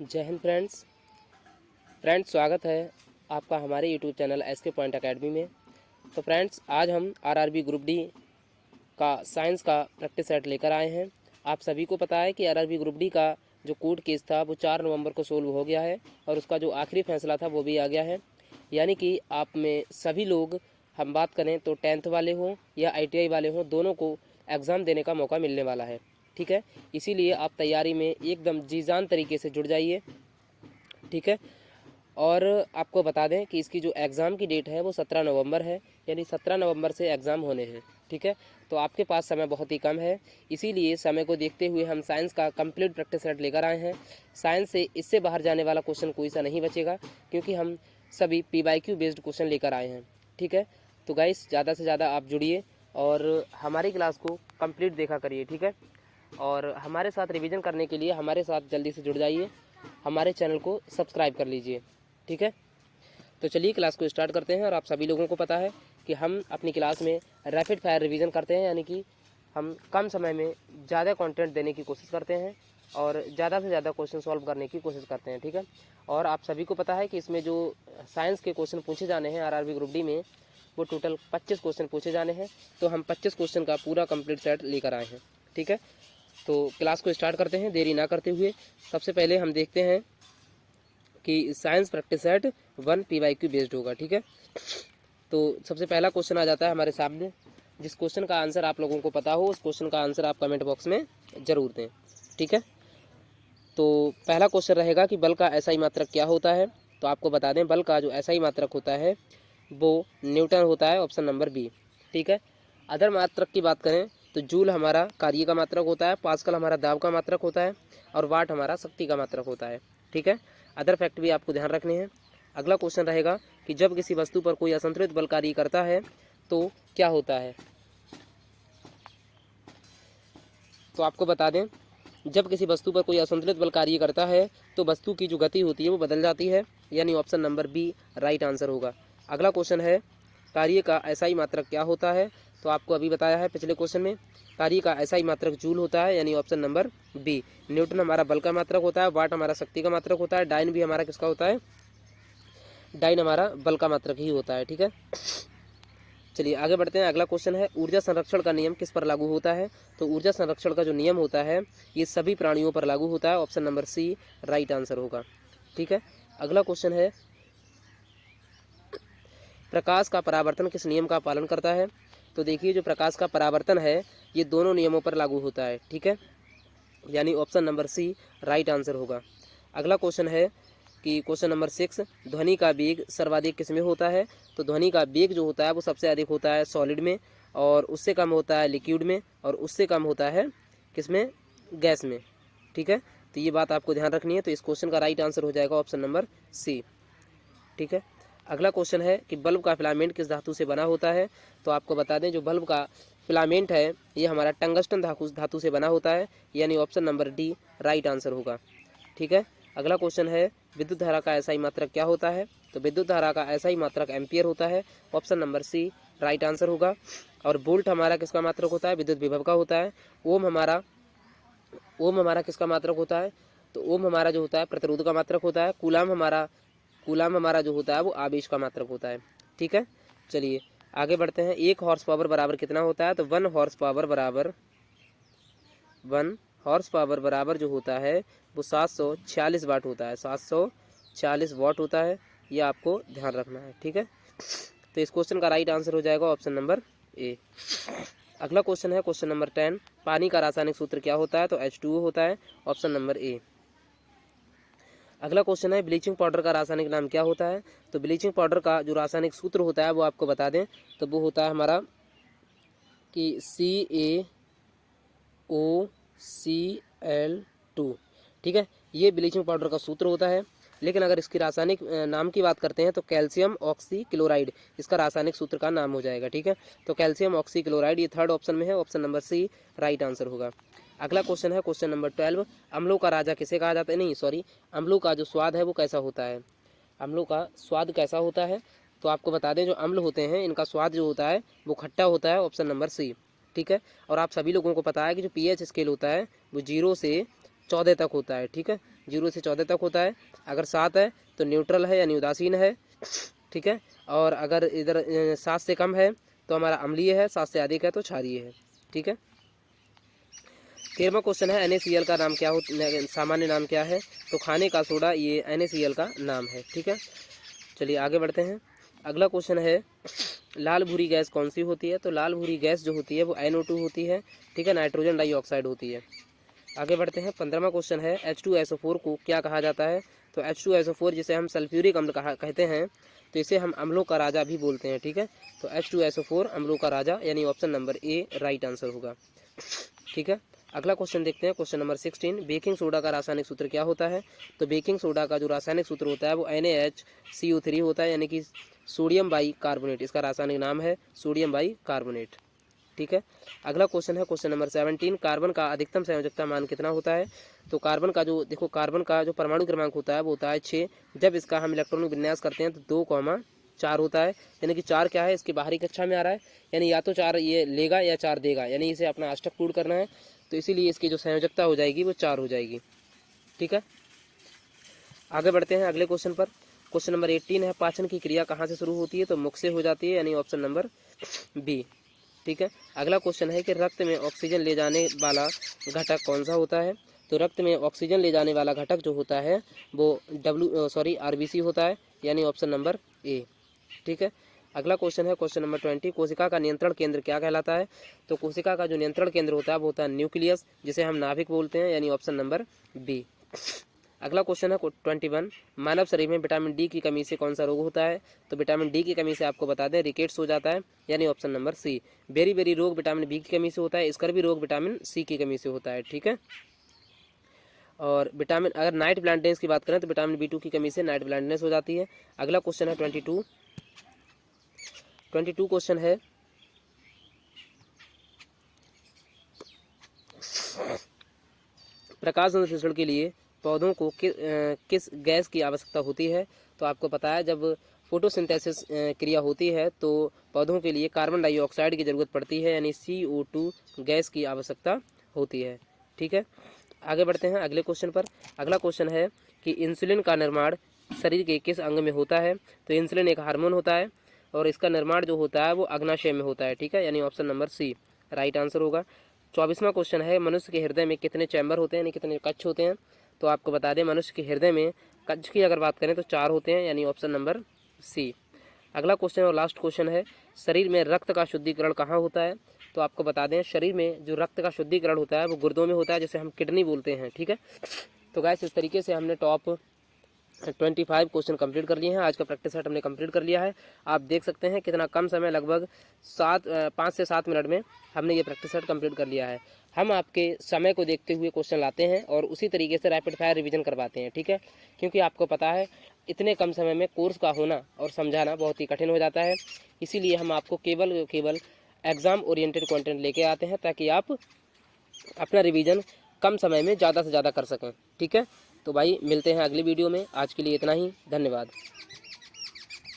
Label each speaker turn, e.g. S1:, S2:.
S1: जय हिंद फ्रेंड्स स्वागत है आपका हमारे YouTube channel SK point academy में। तो फ्रेंड्स आज हम RRB ग्रुप डी का साइंस का प्रैक्टिस सेट लेकर आए हैं। आप सभी को पता है कि RRB ग्रुप डी का जो कोर्ट केस था वो 4 नवंबर को सोल्व हो गया है और उसका जो आखिरी फैसला था वो भी आ गया है। यानी कि आप में सभी लोग, हम बात करें तो 10th वाले हों या ITI वाले हों, दोनों को एग्ज़ाम देने का मौका मिलने वाला है। ठीक है, इसीलिए आप तैयारी में एकदम जी जान तरीके से जुड़ जाइए। ठीक है, और आपको बता दें कि इसकी जो एग्ज़ाम की डेट है वो 17 नवंबर है, यानी 17 नवंबर से एग्ज़ाम होने हैं। ठीक है, तो आपके पास समय बहुत ही कम है, इसीलिए समय को देखते हुए हम साइंस का कंप्लीट प्रैक्टिस सेट लेकर आए हैं। साइंस से इससे बाहर जाने वाला क्वेश्चन कोई सा नहीं बचेगा, क्योंकि हम सभी PYQ बेस्ड क्वेश्चन लेकर आए हैं। ठीक है, तो गाइस ज़्यादा से ज़्यादा आप जुड़िए और हमारी क्लास को कंप्लीट देखा करिए। ठीक है, और हमारे साथ रिवीजन करने के लिए हमारे साथ जल्दी से जुड़ जाइए, हमारे चैनल को सब्सक्राइब कर लीजिए। ठीक है, तो चलिए क्लास को स्टार्ट करते हैं। और आप सभी लोगों को पता है कि हम अपनी क्लास में रैपिड फायर रिवीजन करते हैं, यानी कि हम कम समय में ज़्यादा कंटेंट देने की कोशिश करते हैं और ज़्यादा से ज़्यादा क्वेश्चन सॉल्व करने की कोशिश करते हैं। ठीक है, और आप सभी को पता है कि इसमें जो साइंस के क्वेश्चन पूछे जाने हैं RRB ग्रुप डी में, वो टोटल 25 क्वेश्चन पूछे जाने हैं। तो हम 25 क्वेश्चन का पूरा कंप्लीट सेट लेकर आए हैं। ठीक है, तो क्लास को स्टार्ट करते हैं देरी ना करते हुए। सबसे पहले हम देखते हैं कि science practice set 1 PYQ based होगा। ठीक है, तो सबसे पहला क्वेश्चन आ जाता है हमारे सामने। जिस क्वेश्चन का आंसर आप लोगों को पता हो उस क्वेश्चन का आंसर आप कमेंट बॉक्स में ज़रूर दें। ठीक है, तो पहला क्वेश्चन रहेगा कि बल का SI मात्रक क्या होता है। तो आपको बता दें, बल का जो SI मात्रक होता है वो न्यूटन होता है, ऑप्शन नंबर बी। ठीक है, अदर मात्रक की बात करें तो जूल हमारा कार्य का मात्रक होता है, पास्कल हमारा दाब का मात्रक होता है और वाट हमारा शक्ति का मात्रक होता है। ठीक है, अदर फैक्ट भी आपको ध्यान रखने हैं। अगला क्वेश्चन रहेगा कि जब किसी वस्तु पर कोई असंतुलित बल कार्य करता है तो क्या होता है। तो आपको बता दें, जब किसी वस्तु पर कोई असंतुलित बल कार्य करता है तो वस्तु की जो गति होती है वो बदल जाती है, यानी option number B right answer होगा। अगला क्वेश्चन है कार्य का SI मात्रक क्या होता है। तो आपको अभी बताया है पिछले क्वेश्चन में, कार्य का SI मात्रक जूल होता है, यानी ऑप्शन नंबर बी। न्यूटन हमारा बल का मात्रक होता है, वाट हमारा शक्ति का मात्रक होता है, डाइन भी हमारा किसका होता है, डाइन हमारा बल का मात्रक ही होता है। ठीक है, चलिए आगे बढ़ते हैं। अगला क्वेश्चन है ऊर्जा संरक्षण का नियम किस पर लागू होता है। तो ऊर्जा संरक्षण का जो नियम होता है ये सभी प्राणियों पर लागू होता है, option number C right answer होगा। ठीक है, अगला क्वेश्चन है प्रकाश का परावर्तन किस नियम का पालन करता है। तो देखिए, जो प्रकाश का परावर्तन है ये दोनों नियमों पर लागू होता है। ठीक है, यानी option number C right answer होगा। अगला क्वेश्चन है कि क्वेश्चन नंबर 6, ध्वनि का वेग सर्वाधिक किस में होता है। तो ध्वनि का वेग जो होता है वो सबसे अधिक होता है सॉलिड में, और उससे कम होता है लिक्विड में, और उससे कम होता है किसमें, गैस में। ठीक है, तो ये बात आपको ध्यान रखनी है। तो इस क्वेश्चन का राइट आंसर हो जाएगा ऑप्शन नंबर सी। ठीक है, अगला क्वेश्चन है कि बल्ब का फिलामेंट किस धातु से बना होता है। तो आपको बता दें, जो बल्ब का फिलामेंट है ये हमारा टंगस्टन धातु से बना होता है, यानी option number D right answer होगा। ठीक है, अगला क्वेश्चन है विद्युत धारा का SI मात्रक क्या होता है। तो विद्युत धारा का SI मात्रक एम्पियर होता है, option number C right answer होगा। और वोल्ट हमारा किसका मात्रक होता है, विद्युत विभव का होता है। ओम हमारा किसका मात्रक होता है। तो ओम हमारा जो होता है प्रतिरोध का मात्रक होता है। कूलाम हमारा जो होता है वो आवेश का मात्रक होता है। ठीक है, चलिए आगे बढ़ते हैं। 1 हॉर्स पावर बराबर कितना होता है। तो 1 हॉर्स पावर बराबर जो होता है वो 746 वाट होता है, 746 वाट होता है। ये आपको ध्यान रखना है। ठीक है, तो इस क्वेश्चन का राइट आंसर हो जाएगा ऑप्शन नंबर ए। अगला क्वेश्चन है क्वेश्चन नंबर 10, पानी का रासायनिक सूत्र क्या होता है। तो H2O होता है, ऑप्शन नंबर ए। अगला क्वेश्चन है ब्लीचिंग पाउडर का रासायनिक नाम क्या होता है। तो ब्लीचिंग पाउडर का जो रासायनिक सूत्र होता है वो आपको बता दें, तो वो होता है हमारा कि CaOCl2। ठीक है, ये ब्लीचिंग पाउडर का सूत्र होता है। लेकिन अगर इसकी रासायनिक नाम की बात करते हैं तो कैल्शियम ऑक्सी क्लोराइड इसका रासायनिक सूत्र का नाम हो जाएगा। ठीक है, तो कैल्शियम ऑक्सी क्लोराइड ये थर्ड ऑप्शन में है, option number C right answer होगा। अगला क्वेश्चन है क्वेश्चन नंबर 12, अम्लों का राजा किसे कहा जाता है। नहीं सॉरी, अम्लों का जो स्वाद है वो कैसा होता है। अम्लों का स्वाद कैसा होता है। तो आपको बता दें, जो अम्ल होते हैं इनका स्वाद जो होता है वो खट्टा होता है, ऑप्शन नंबर सी। ठीक है, और आप सभी लोगों को पता है कि जो pH स्केल होता है वो 0 से 14 तक होता है। ठीक है, 0 से 14 तक होता है। अगर 7 है तो न्यूट्रल है यानी उदासीन है, ठीक है। और अगर इधर 7 से कम है तो हमारा अम्लीय है, 7 से अधिक है तो क्षारीय है, ठीक है। 13वां क्वेश्चन है NaCl का नाम क्या हो, सामान्य नाम क्या है? तो खाने का सोडा ये NaCl का नाम है, ठीक है। चलिए आगे बढ़ते हैं। अगला क्वेश्चन है लाल भूरी गैस कौन सी होती है? तो लाल भूरी गैस जो होती है वो NO2 होती है, ठीक है, नाइट्रोजन डाइऑक्साइड होती है। आगे बढ़ते हैं। 15वां क्वेश्चन है H2SO4 को क्या कहा जाता है? तो H2SO4 जिसे हम सल्फ्यूरिक अम्ल कहते हैं, तो इसे हम अम्लों का राजा भी बोलते हैं, ठीक है। तो H2SO4 अम्लों का राजा यानी option number A right answer होगा, ठीक है। अगला क्वेश्चन देखते हैं, क्वेश्चन नंबर 16। बेकिंग सोडा का रासायनिक सूत्र क्या होता है? तो बेकिंग सोडा का जो रासायनिक सूत्र होता है वो NaHCO3 होता है, यानी कि सोडियम बाई कार्बोनेट, इसका रासायनिक नाम है सोडियम बाई कार्बोनेट, ठीक है। अगला क्वेश्चन है क्वेश्चन नंबर 17। कार्बन का अधिकतम संयोजकता मान कितना होता है? तो कार्बन का जो देखो, कार्बन का जो परमाणु क्रमांक होता है वो होता है 6। जब इसका हम इलेक्ट्रॉनिक विन्यास करते हैं तो 2,4 होता है, यानी कि 4 क्या है, इसकी बाहरी कक्षा में आ रहा है, यानी या तो 4 ये लेगा या 4 देगा, यानी इसे अपना अष्टक पूर्ण करना है, तो इसीलिए इसकी जो संयोजकता हो जाएगी वो 4 हो जाएगी, ठीक है। आगे बढ़ते हैं अगले क्वेश्चन पर। क्वेश्चन नंबर 18 है पाचन की क्रिया कहाँ से शुरू होती है? तो मुख से हो जाती है, यानी ऑप्शन नंबर बी, ठीक है। अगला क्वेश्चन है कि रक्त में ऑक्सीजन ले जाने वाला घटक कौन सा होता है? तो रक्त में ऑक्सीजन ले जाने वाला घटक जो होता है वो RBC होता है, यानी ऑप्शन नंबर ए, ठीक है। अगला क्वेश्चन है क्वेश्चन नंबर 20। कोशिका का नियंत्रण केंद्र क्या कहलाता है? तो कोशिका का जो नियंत्रण केंद्र होता है वो होता है न्यूक्लियस, जिसे हम नाभिक बोलते हैं, यानी ऑप्शन नंबर बी। अगला क्वेश्चन है 21। मानव शरीर में विटामिन डी की कमी से कौन सा रोग होता है? तो विटामिन डी की कमी से आपको बता दें रिकेट्स हो जाता है, यानी option number C. Beriberi रोग विटामिन बी की कमी से होता है, स्कर्वी रोग विटामिन सी की कमी से होता है, ठीक है। और विटामिन अगर नाइट ब्लाइंडनेस की बात करें तो विटामिन B2 की कमी से नाइट ब्लाइंडनेस हो जाती है। अगला क्वेश्चन है 22 क्वेश्चन है प्रकाश संश्लेषण के लिए पौधों को किस गैस की आवश्यकता होती है? तो आपको पता है जब फोटोसिंथेसिस क्रिया होती है तो पौधों के लिए कार्बन डाइऑक्साइड की ज़रूरत पड़ती है, यानी CO2 गैस की आवश्यकता होती है, ठीक है। आगे बढ़ते हैं अगले क्वेश्चन पर। अगला क्वेश्चन है कि इंसुलिन का निर्माण शरीर के किस अंग में होता है? तो इंसुलिन एक हार्मोन होता है और इसका निर्माण जो होता है वो अग्नाशय में होता है, ठीक है, यानी option number C right answer होगा। 24वां क्वेश्चन है मनुष्य के हृदय में कितने चैम्बर होते हैं, यानी कितने कक्ष होते हैं? तो आपको बता दें मनुष्य के हृदय में कक्ष की अगर बात करें तो 4 होते हैं, यानी ऑप्शन नंबर सी। अगला क्वेश्चन और लास्ट क्वेश्चन है शरीर में रक्त का शुद्धिकरण कहाँ होता है? तो आपको बता दें शरीर में जो रक्त का शुद्धिकरण होता है वो गुर्दों में होता है, जिसे हम किडनी बोलते हैं, ठीक है। तो गाइस इस तरीके से हमने टॉप 25 क्वेश्चन कंप्लीट कर लिए हैं। आज का प्रैक्टिस सेट हमने कंप्लीट कर लिया है। आप देख सकते हैं कितना कम समय, लगभग 5 से 7 मिनट में हमने ये प्रैक्टिस सेट कंप्लीट कर लिया है। हम आपके समय को देखते हुए क्वेश्चन लाते हैं और उसी तरीके से रैपिड फायर रिवीजन करवाते हैं, ठीक है, क्योंकि आपको पता है इतने कम समय में कोर्स का होना और समझाना बहुत ही कठिन हो जाता है। इसीलिए हम आपको केवल एग्ज़ाम ओरिएंटेड कंटेंट लेके आते हैं ताकि आप अपना रिवीजन कम समय में ज़्यादा से ज़्यादा कर सकें, ठीक है। तो भाई मिलते हैं अगली वीडियो में, आज के लिए इतना ही, धन्यवाद।